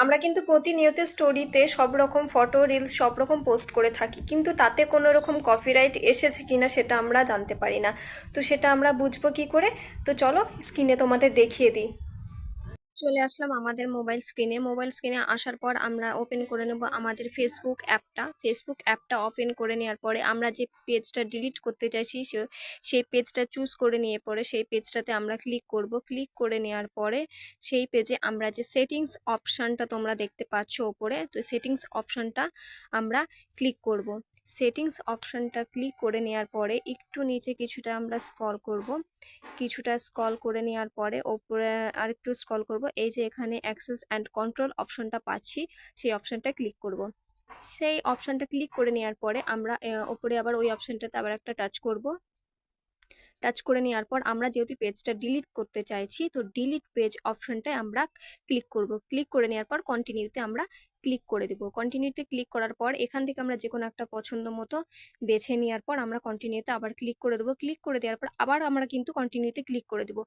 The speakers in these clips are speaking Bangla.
আমরা কিন্তু প্রতিনিয়ত স্টোরিতে সব রকম ফটো রিলস সব রকম পোস্ট করে থাকি, কিন্তু তাতে কোনো রকম কপিরাইট এসেছে কিনা সেটা আমরা জানতে পারি না। তো সেটা আমরা বুঝবো কি করে? তো চলো স্ক্রিনে তোমাদের দেখিয়ে দিই। চলে আসলাম আমাদের মোবাইল স্ক্রিনে আসার পর আমরা ওপেন করে নেব আমাদের ফেসবুক অ্যাপটা ওপেন করে নেওয়ার পরে আমরা যে পেজটা ডিলিট করতে চাইছি সেই পেজটা চুজ করে নিয়ে পরে সেই পেজটাতে আমরা ক্লিক করে নেওয়ার পরে সেই পেজে আমরা যে সেটিংস অপশানটা তোমরা দেখতে পাচ্ছ ওপরে, তো সেটিংস অপশানটা আমরা ক্লিক করে নেওয়ার পরে একটু নিচে কিছুটা স্ক্রল করে নেওয়ার পরে ওপরে আরেকটু স্ক্রল করব, এই যে এখানে অ্যাক্সেস অ্যান্ড কন্ট্রোল অপশনটা পাচ্ছি, সেই অপশনটা ক্লিক করব। সেই অপশনটা ক্লিক করে নেওয়ার পরে আমরা ওপরে আবার ওই অপশনটাতে আবার একটা টাচ করে নেওয়ার পর আমরা যেহেতু পেজটা ডিলিট করতে চাইছি, তো ডিলিট পেজ অপশনটায় আমরা ক্লিক করে নেওয়ার পর কন্টিনিউতে আমরা ক্লিক করে দেবো। কন্টিনিউতে ক্লিক করার পর এখান থেকে আমরা যে কোনো একটা পছন্দ মতো বেছে নেওয়ার পর আমরা কন্টিনিউতে আবার ক্লিক করে দেবো। ক্লিক করে দেওয়ার পর আবার আমরা কিন্তু কন্টিনিউতে ক্লিক করে দেবো।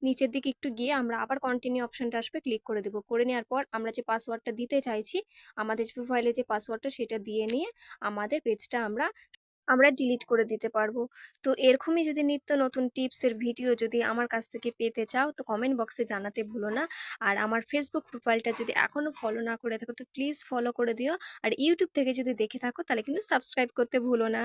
নিচের দিকে একটু গিয়ে আমরা আবার কন্টিনিউ অপশনটা আসবে, ক্লিক করে দেবো। করে নেওয়ার পর আমরা যে পাসওয়ার্ডটা দিতে চাইছি, আমাদের প্রোফাইলে যে পাসওয়ার্ডটা সেটা দিয়ে নিয়ে আমাদের পেজটা আমরা ডিলিট করে দিতে পারবো। তো এরকমই যদি নিত্য নতুন টিপসের ভিডিও যদি আমার কাছ থেকে পেতে চাও, তো কমেন্ট বক্সে জানাতে ভুলো না। আর আমার ফেসবুক প্রোফাইলটা যদি এখনও ফলো না করে থাকো, তো প্লিজ ফলো করে দিও। আর ইউটিউব থেকে যদি দেখে থাকো তাহলে কিন্তু সাবস্ক্রাইব করতে ভুলো না।